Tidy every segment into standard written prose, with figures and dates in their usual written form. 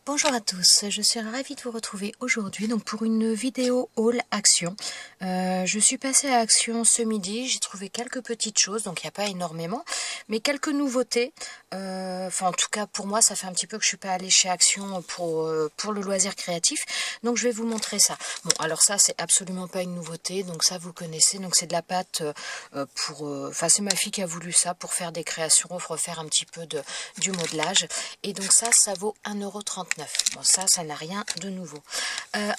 Bonjour à tous, je suis ravie de vous retrouver aujourd'hui donc pour une vidéo haul Action. Je suis passée à Action ce midi, j'ai trouvé quelques petites choses, donc il n'y a pas énormément, mais quelques nouveautés. Enfin en tout cas pour moi ça fait un petit peu que je suis pas allée chez Action pour le loisir créatif, donc je vais vous montrer ça. Bon alors ça c'est absolument pas une nouveauté, donc ça vous connaissez, donc c'est de la pâte enfin c'est ma fille qui a voulu ça pour faire des créations, refaire un petit peu du modelage, et donc ça vaut 1,39 €. Bon ça n'a rien de nouveau.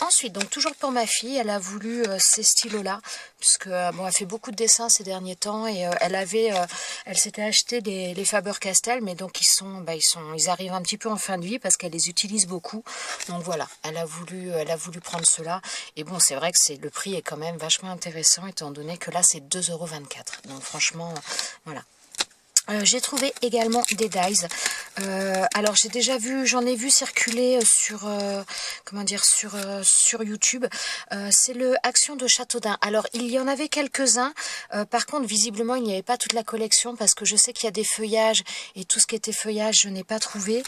Ensuite donc toujours pour ma fille, elle a voulu ces stylos là puisque bon elle fait beaucoup de dessins ces derniers temps, et elle s'était acheté les Faber-Castell, mais donc ils arrivent un petit peu en fin de vie parce qu'elle les utilise beaucoup, donc voilà, elle a voulu prendre cela, et bon c'est vrai que le prix est quand même vachement intéressant étant donné que là c'est 2,24 €, donc franchement voilà. J'ai trouvé également des dies. Alors j'ai déjà vu, j'en ai vu circuler sur sur YouTube. C'est le Action de Châteaudun. Alors il y en avait quelques-uns. Par contre visiblement il n'y avait pas toute la collection parce que je sais qu'il y a des feuillages et tout ce qui était feuillage je n'ai pas trouvé.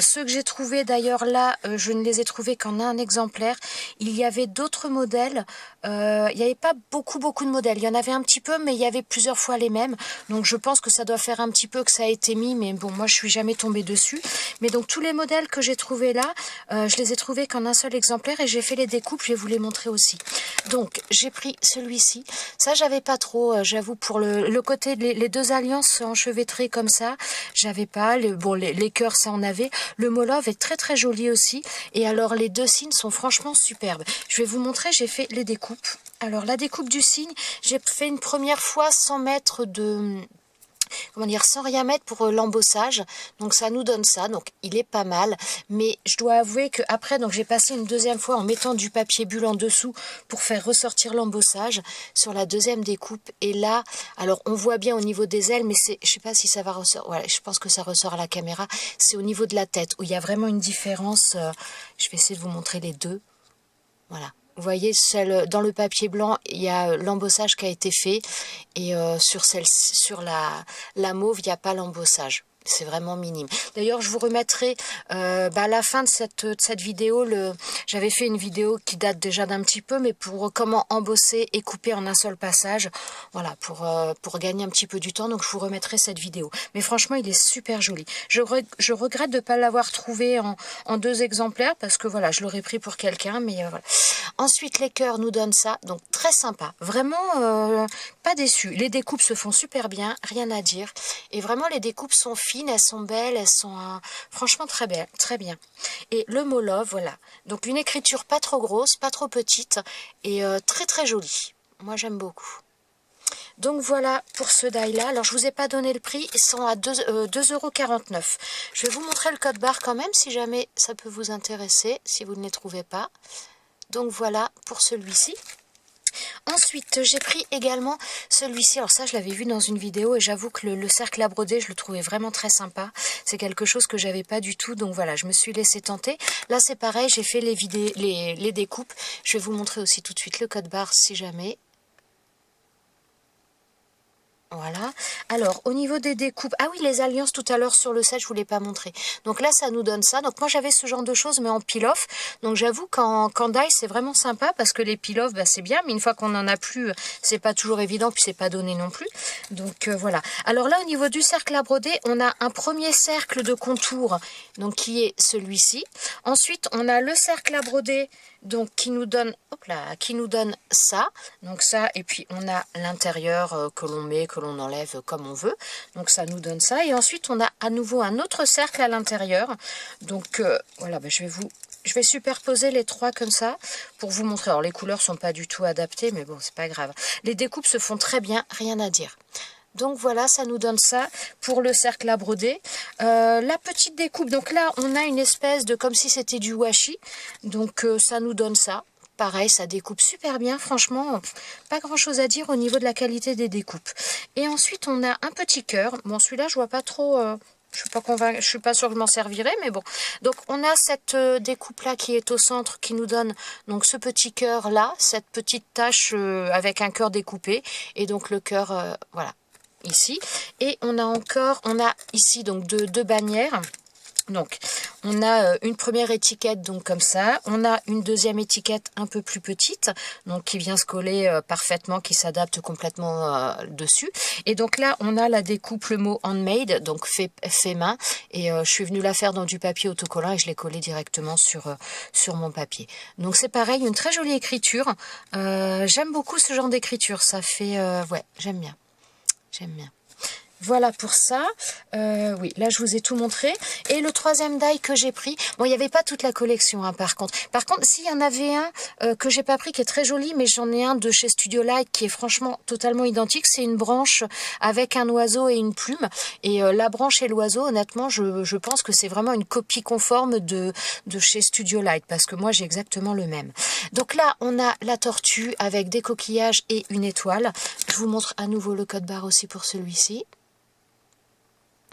Ceux que j'ai trouvés d'ailleurs là, je ne les ai trouvés qu'en un exemplaire. Il y avait d'autres modèles. Il n'y avait pas beaucoup de modèles. Il y en avait un petit peu, mais il y avait plusieurs fois les mêmes. Donc je pense que ça doit faire un petit peu que ça a été mis, mais bon moi je suis jamais tombée dessus. Mais donc tous les modèles que j'ai trouvés là, je les ai trouvés qu'en un seul exemplaire, et j'ai fait les découpes, je vais vous les montrer aussi. Donc j'ai pris celui-ci. Ça j'avais pas trop, j'avoue, pour le côté les deux alliances enchevêtrées comme ça, j'avais pas. Les cœurs ça en avait. Le Molov est très très joli aussi. Et alors les deux signes sont franchement superbes. Je vais vous montrer, j'ai fait les découpes. Alors la découpe du signe, j'ai fait une première fois sans mettre sans rien mettre pour l'embossage, donc ça nous donne ça, donc il est pas mal, mais je dois avouer que après donc j'ai passé une deuxième fois en mettant du papier bulle en dessous pour faire ressortir l'embossage sur la deuxième découpe, et là alors on voit bien au niveau des ailes, mais je sais pas si ça va ressortir, voilà, je pense que ça ressort à la caméra, c'est au niveau de la tête où il y a vraiment une différence. Je vais essayer de vous montrer les deux, voilà. Vous voyez, dans le papier blanc, il y a l'embossage qui a été fait, et sur la mauve, il n'y a pas l'embossage. C'est vraiment minime. D'ailleurs, je vous remettrai à la fin de cette vidéo, j'avais fait une vidéo qui date déjà d'un petit peu, mais pour comment embosser et couper en un seul passage, voilà, pour gagner un petit peu du temps. Donc, je vous remettrai cette vidéo. Mais franchement, il est super joli. Je regrette de ne pas l'avoir trouvé en deux exemplaires parce que voilà, je l'aurais pris pour quelqu'un, mais voilà. Ensuite, les cœurs nous donnent ça, donc très sympa. Vraiment pas déçu. Les découpes se font super bien, rien à dire. Et vraiment, les découpes sont fines, elles sont belles, elles sont franchement très belles, très bien. Et le Molov, voilà. Donc une écriture pas trop grosse, pas trop petite, et très très jolie. Moi, j'aime beaucoup. Donc voilà pour ce die-là. Alors je vous ai pas donné le prix, ils sont à 2,49 €. Je vais vous montrer le code barre quand même, si jamais ça peut vous intéresser, si vous ne les trouvez pas. Donc voilà pour celui-ci. Ensuite, j'ai pris également celui-ci. Alors ça, je l'avais vu dans une vidéo, et j'avoue que le cercle à broder, je le trouvais vraiment très sympa. C'est quelque chose que j'avais pas du tout, donc voilà, je me suis laissée tenter. Là, c'est pareil, j'ai fait les découpes. Je vais vous montrer aussi tout de suite le code barre si jamais. Voilà. Alors, au niveau des découpes... Ah oui, les alliances tout à l'heure sur le set, je ne vous l'ai pas montré. Donc là, ça nous donne ça. Donc moi, j'avais ce genre de choses, mais en peel-off. Donc j'avoue qu'en die, c'est vraiment sympa parce que les peel-off, c'est bien. Mais une fois qu'on n'en a plus, c'est pas toujours évident, puis c'est pas donné non plus. Donc voilà. Alors là, au niveau du cercle à broder, on a un premier cercle de contour, donc qui est celui-ci. Ensuite, on a le cercle à broder, donc qui nous donne ça, donc ça, et puis on a l'intérieur que l'on met, que l'on enlève comme on veut, donc ça nous donne ça, et ensuite on a à nouveau un autre cercle à l'intérieur. Donc voilà, je vais superposer les trois comme ça pour vous montrer. Alors les couleurs sont pas du tout adaptées, mais bon, c'est pas grave. Les découpes se font très bien, rien à dire. Donc voilà, ça nous donne ça pour le cercle à broder. La petite découpe, donc là on a une espèce de, comme si c'était du washi, donc ça nous donne ça. Pareil, ça découpe super bien, franchement, pas grand chose à dire au niveau de la qualité des découpes. Et ensuite on a un petit cœur. Bon, celui-là je vois pas trop... je suis pas convaincue, je suis pas sûre que je m'en servirai, mais bon. Donc on a cette découpe là qui est au centre, qui nous donne donc ce petit cœur là, cette petite tache avec un cœur découpé, et donc le cœur, voilà, ici. Et on a ici donc deux bannières. Donc, on a une première étiquette, donc comme ça. On a une deuxième étiquette un peu plus petite, donc qui vient se coller parfaitement, qui s'adapte complètement dessus. Et donc là, on a la découpe, le mot handmade, donc fait main. Et je suis venue la faire dans du papier autocollant et je l'ai collé directement sur mon papier. Donc c'est pareil, une très jolie écriture. J'aime beaucoup ce genre d'écriture. Ça fait... ouais, j'aime bien. J'aime bien. Voilà pour ça. Oui, là je vous ai tout montré. Et le troisième die que j'ai pris, bon, il n'y avait pas toute la collection hein, par contre. Par contre, s'il y en avait un que j'ai pas pris qui est très joli, mais j'en ai un de chez Studio Light qui est franchement totalement identique. C'est une branche avec un oiseau et une plume. Et la branche et l'oiseau, honnêtement, je pense que c'est vraiment une copie conforme de chez Studio Light parce que moi j'ai exactement le même. Donc là, on a la tortue avec des coquillages et une étoile. Je vous montre à nouveau le code barre aussi pour celui-ci.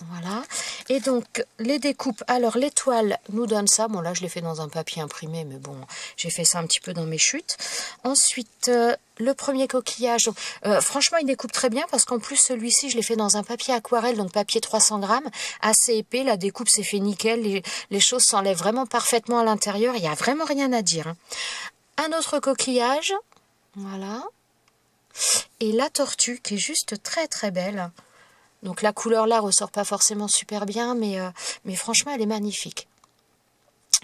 Voilà, et donc les découpes, alors l'étoile nous donne ça, bon là je l'ai fait dans un papier imprimé, mais bon, j'ai fait ça un petit peu dans mes chutes. Ensuite, le premier coquillage, donc, franchement il découpe très bien, parce qu'en plus celui-ci je l'ai fait dans un papier aquarelle, donc papier 300 grammes, assez épais, la découpe s'est fait nickel, les choses s'enlèvent vraiment parfaitement à l'intérieur, il n'y a vraiment rien à dire. Hein. Un autre coquillage, voilà, et la tortue qui est juste très très belle. Donc la couleur là ressort pas forcément super bien, mais franchement elle est magnifique.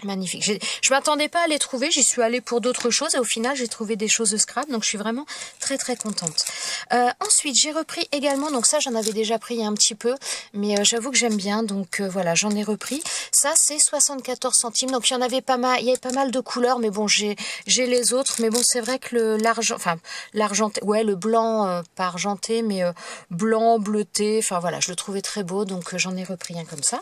Magnifique. Je m'attendais pas à les trouver, j'y suis allée pour d'autres choses et au final j'ai trouvé des choses de scrap, donc je suis vraiment très très contente. Ensuite j'ai repris également, donc ça j'en avais déjà pris il y a un petit peu, mais j'avoue que j'aime bien, donc voilà, j'en ai repris. Ça c'est 74 centimes, donc il y en avait pas mal, il y avait pas mal de couleurs, mais bon j'ai les autres, mais bon c'est vrai que l'argenté, ouais le blanc pas argenté, mais blanc, bleuté, enfin voilà, je le trouvais très beau, donc j'en ai repris un comme ça.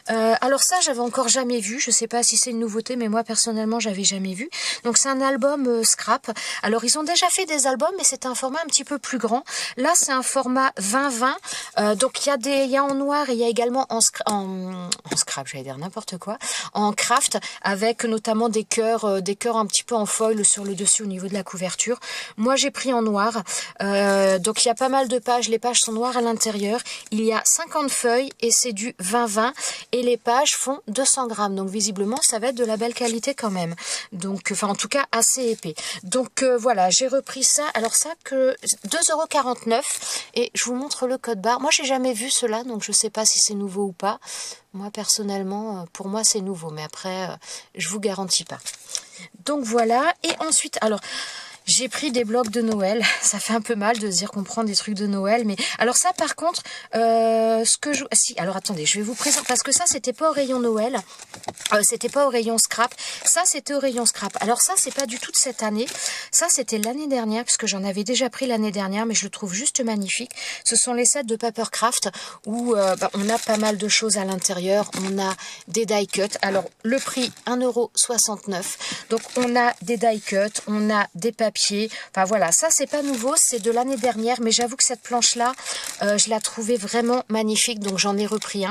Alors ça j'avais encore jamais vu, je sais pas si c'est une nouveauté, mais moi personnellement j'avais jamais vu. Donc c'est un album scrap. Alors ils ont déjà fait des albums, mais c'est un format un petit peu plus grand. Là c'est un format 20-20, donc il y a en noir et il y a également en scrap, j'allais dire n'importe quoi, en craft, avec notamment des cœurs un petit peu en foil sur le dessus au niveau de la couverture. Moi j'ai pris en noir, donc il y a pas mal de pages, les pages sont noires à l'intérieur, il y a 50 feuilles et c'est du 20-20. Et les pages font 200 grammes. Donc visiblement, ça va être de la belle qualité quand même. Donc, enfin en tout cas, assez épais. Donc voilà, j'ai repris ça. Alors ça, que 2,49 €. Et je vous montre le code barre. Moi, j'ai jamais vu cela, donc je sais pas si c'est nouveau ou pas. Moi, personnellement, pour moi, c'est nouveau. Mais après, je vous garantis pas. Donc voilà. Et ensuite, alors... J'ai pris des blocs de Noël. Ça fait un peu mal de se dire qu'on prend des trucs de Noël, mais alors ça par contre, si, alors attendez, je vais vous présenter parce que ça c'était pas au rayon Noël, c'était pas au rayon scrap. Ça c'était au rayon scrap. Alors ça c'est pas du tout de cette année. Ça c'était l'année dernière puisque j'en avais déjà pris l'année dernière, mais je le trouve juste magnifique. Ce sont les sets de Papercraft où on a pas mal de choses à l'intérieur. On a des die cuts. Alors le prix 1,69 €. Donc on a des die cuts, on a des papiers. Enfin voilà, ça c'est pas nouveau, c'est de l'année dernière, mais j'avoue que cette planche là, je la trouvais vraiment magnifique, donc j'en ai repris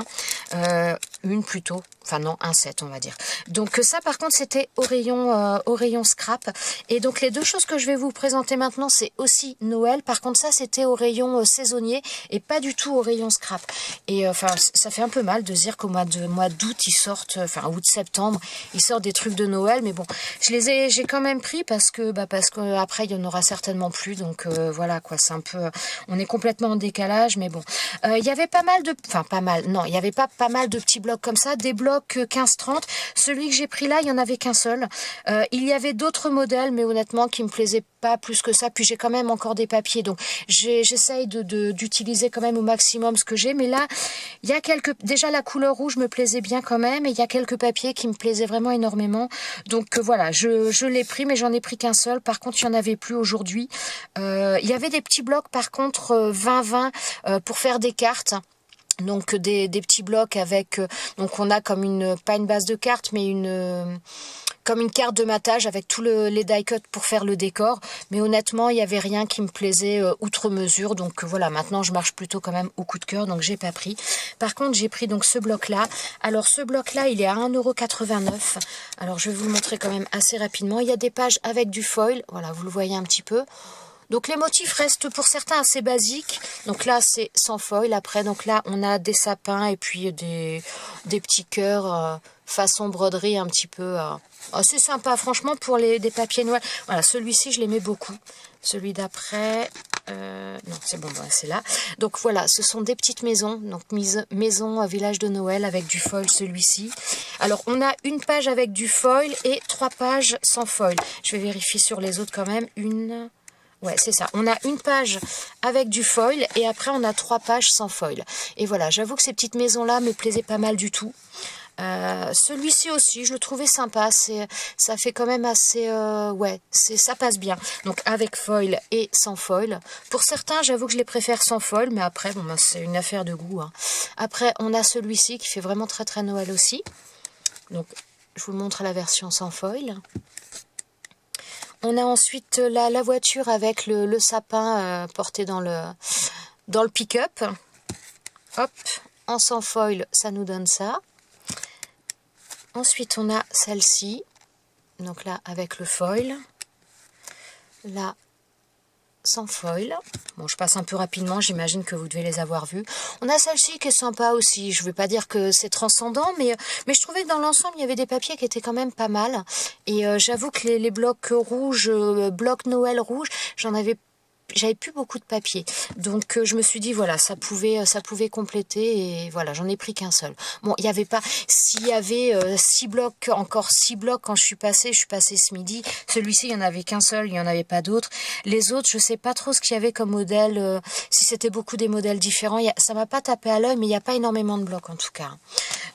une plutôt, enfin non, un set on va dire. Donc ça par contre c'était au rayon scrap, et donc les deux choses que je vais vous présenter maintenant c'est aussi Noël, par contre ça c'était au rayon saisonnier et pas du tout au rayon scrap. Et enfin ça fait un peu mal de se dire qu'au mois d'août ils sortent, enfin août-septembre, ils sortent des trucs de Noël, mais bon, j'ai quand même pris parce que après il y en aura certainement plus, donc voilà quoi, c'est un peu, on est complètement en décalage, mais bon, il y avait pas mal de, enfin pas mal, non, il y avait pas mal de petits blocs comme ça, des blocs 15-30, celui que j'ai pris là, il y en avait qu'un seul, il y avait d'autres modèles, mais honnêtement qui me plaisaient pas plus que ça, puis j'ai quand même encore des papiers, donc j'essaye d'utiliser quand même au maximum ce que j'ai, mais là, il y a déjà la couleur rouge me plaisait bien quand même, et il y a quelques papiers qui me plaisaient vraiment énormément, donc voilà, je l'ai pris, mais j'en ai pris qu'un seul, par contre il n'y en avait plus aujourd'hui. Il y avait des petits blocs par contre 20-20 pour faire des cartes. Donc des petits blocs avec, donc on a comme pas une base de cartes, mais comme une carte de matage avec tous les die cuts pour faire le décor. Mais honnêtement, il n'y avait rien qui me plaisait outre mesure. Donc voilà, maintenant je marche plutôt quand même au coup de cœur, donc j'ai pas pris. Par contre, j'ai pris donc ce bloc-là. Alors ce bloc-là, il est à 1,89 €. Alors je vais vous le montrer quand même assez rapidement. Il y a des pages avec du foil, voilà, vous le voyez un petit peu. Donc les motifs restent pour certains assez basiques. Donc là c'est sans foil. Après donc là on a des sapins et puis des petits cœurs façon broderie un petit peu assez sympa franchement pour des papiers Noël. Voilà, celui-ci je l'aimais beaucoup. Celui d'après non c'est bon, c'est là. Donc voilà, ce sont des petites maisons. Donc maison village de Noël avec du foil celui-ci. Alors on a une page avec du foil et 3 pages sans foil. Je vais vérifier sur les autres quand même. Ouais, c'est ça. On a une page avec du foil et après on a 3 pages sans foil. Et voilà, j'avoue que ces petites maisons-là me plaisaient pas mal du tout. Celui-ci aussi, je le trouvais sympa. Ça fait quand même assez... ouais, ça passe bien. Donc avec foil et sans foil. Pour certains, j'avoue que je les préfère sans foil, mais après, bon, ben, c'est une affaire de goût. Hein. Après, on a celui-ci qui fait vraiment très très Noël aussi. Donc, je vous montre la version sans foil. On a ensuite la voiture avec le sapin porté dans le pick-up. Hop, en sans foil, ça nous donne ça. Ensuite, on a celle-ci. Donc là, avec le foil. Là, sans foil. Bon, je passe un peu rapidement, j'imagine que vous devez les avoir vus. On a celle-ci qui est sympa aussi. Je ne veux pas dire que c'est transcendant, mais je trouvais que dans l'ensemble, il y avait des papiers qui étaient quand même pas mal. Et j'avoue que les blocs rouges, blocs Noël rouge, j'avais plus beaucoup de papier, donc je me suis dit voilà, ça pouvait compléter et voilà, j'en ai pris qu'un seul. Bon, il y avait pas, s'il y avait 6 blocs, encore 6 blocs quand je suis passée ce midi. Celui-ci il y en avait qu'un seul, il y en avait pas d'autres. Les autres, je sais pas trop ce qu'il y avait comme modèle, si c'était beaucoup des modèles différents. Ça m'a pas tapé à l'œil, mais il n'y a pas énormément de blocs en tout cas.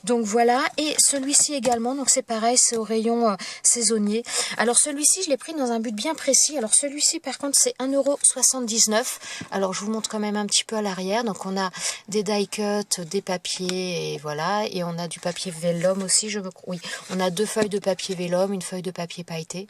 Donc voilà, et celui-ci également, donc c'est pareil, c'est au rayon saisonnier. Alors celui-ci, je l'ai pris dans un but bien précis. Alors celui-ci, par contre, c'est 1,79 €. Alors je vous montre quand même un petit peu à l'arrière. Donc on a des die cut, des papiers, et voilà. Et on a du papier vélum aussi, oui, on a 2 feuilles de papier vélum, une feuille de papier pailleté.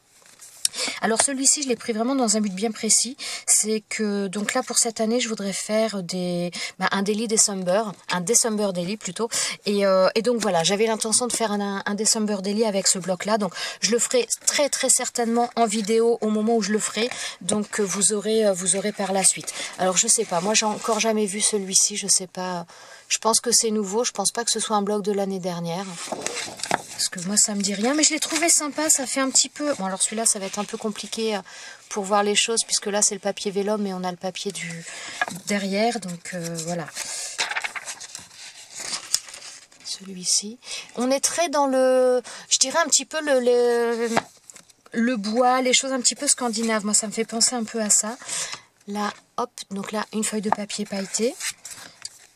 Alors celui-ci, je l'ai pris vraiment dans un but bien précis. C'est que, donc là, pour cette année, je voudrais faire un daily December, un December daily plutôt. Et donc voilà, j'avais l'intention de faire un December daily avec ce bloc-là. Donc je le ferai très très certainement en vidéo au moment où je le ferai. Donc vous aurez par la suite. Alors je sais pas, moi j'ai encore jamais vu celui-ci, je sais pas. Je pense que c'est nouveau, je pense pas que ce soit un bloc de l'année dernière. Parce que moi ça me dit rien, mais je l'ai trouvé sympa, ça fait un petit peu... Bon alors celui-là ça va être un peu compliqué pour voir les choses, puisque là c'est le papier vélum et on a le papier derrière, donc voilà. Celui-ci. On est très dans le... Je dirais un petit peu le bois, les choses un petit peu scandinaves. Moi ça me fait penser un peu à ça. Là, hop, donc là une feuille de papier pailleté.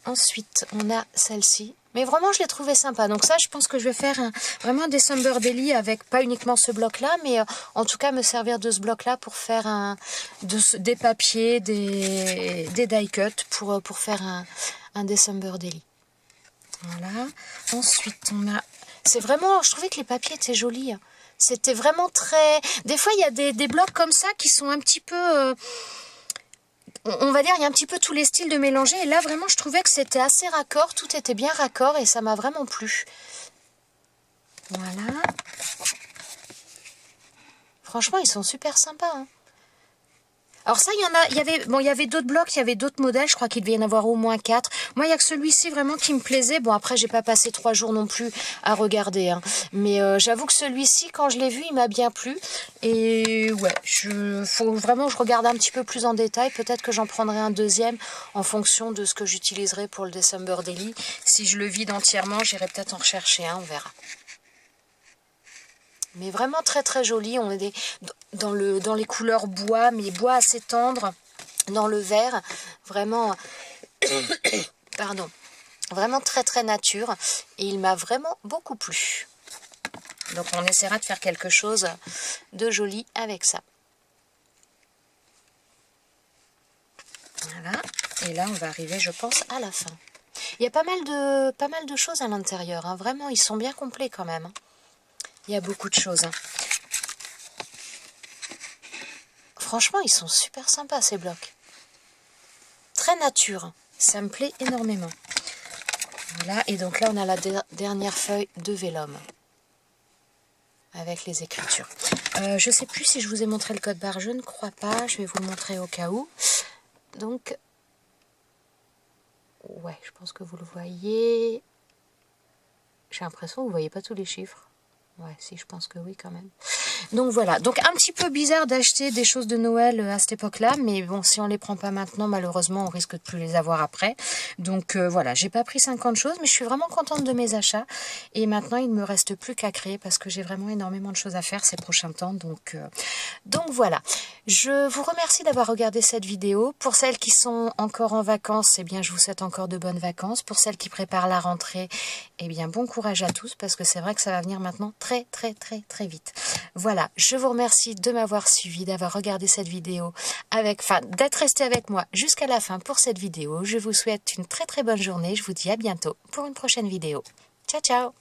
Ensuite, on a celle-ci. Mais vraiment, je l'ai trouvé sympa. Donc ça, je pense que je vais faire vraiment un December daily avec pas uniquement ce bloc-là, mais en tout cas me servir de ce bloc-là pour faire des papiers, des die cut pour faire un December daily. Voilà. Ensuite, on a... C'est vraiment... Je trouvais que les papiers étaient jolis. C'était vraiment très... Des fois, il y a des blocs comme ça qui sont un petit peu... On va dire, il y a un petit peu tous les styles de mélanger. Et là, vraiment, je trouvais que c'était assez raccord. Tout était bien raccord et ça m'a vraiment plu. Voilà. Franchement, ils sont super sympas. Hein. Alors ça, il y avait d'autres blocs, il y avait d'autres modèles. Je crois qu'il devait y en avoir au moins 4. Moi, il n'y a que celui-ci vraiment qui me plaisait. Bon, après, j'ai pas passé 3 jours non plus à regarder. Hein. Mais j'avoue que celui-ci, quand je l'ai vu, il m'a bien plu. Et ouais, faut vraiment que je regarde un petit peu plus en détail. Peut-être que j'en prendrai un deuxième en fonction de ce que j'utiliserai pour le December Daily. Si je le vide entièrement, j'irai peut-être en rechercher un, on verra. Mais vraiment très très joli. On est dans les couleurs bois, mais bois assez tendre, dans le vert, vraiment, pardon, vraiment très très nature. Et il m'a vraiment beaucoup plu. Donc on essaiera de faire quelque chose de joli avec ça. Voilà. Et là on va arriver, je pense, à la fin. Il y a pas mal de choses à l'intérieur. Hein. Vraiment, ils sont bien complets quand même. Hein. Il y a beaucoup de choses. Hein. Franchement, ils sont super sympas ces blocs. Très nature. Ça me plaît énormément. Voilà. Et donc là, on a la dernière feuille de vélum. Avec les écritures. Je ne sais plus si je vous ai montré le code barre, je ne crois pas. Je vais vous le montrer au cas où. Donc, ouais, je pense que vous le voyez. J'ai l'impression que vous ne voyez pas tous les chiffres. Ouais, si, je pense que oui quand même. Donc voilà, donc un petit peu bizarre d'acheter des choses de Noël à cette époque-là, mais bon, si on les prend pas maintenant, malheureusement, on risque de plus les avoir après. Donc voilà, j'ai pas pris 50 choses, mais je suis vraiment contente de mes achats. Et maintenant, il ne me reste plus qu'à créer parce que j'ai vraiment énormément de choses à faire ces prochains temps. Donc voilà, je vous remercie d'avoir regardé cette vidéo. Pour celles qui sont encore en vacances, eh bien, je vous souhaite encore de bonnes vacances. Pour celles qui préparent la rentrée, eh bien, bon courage à tous parce que c'est vrai que ça va venir maintenant très vite. Voilà, je vous remercie de m'avoir suivi, d'avoir regardé cette vidéo, d'être resté avec moi jusqu'à la fin pour cette vidéo. Je vous souhaite une très bonne journée. Je vous dis à bientôt pour une prochaine vidéo. Ciao, ciao!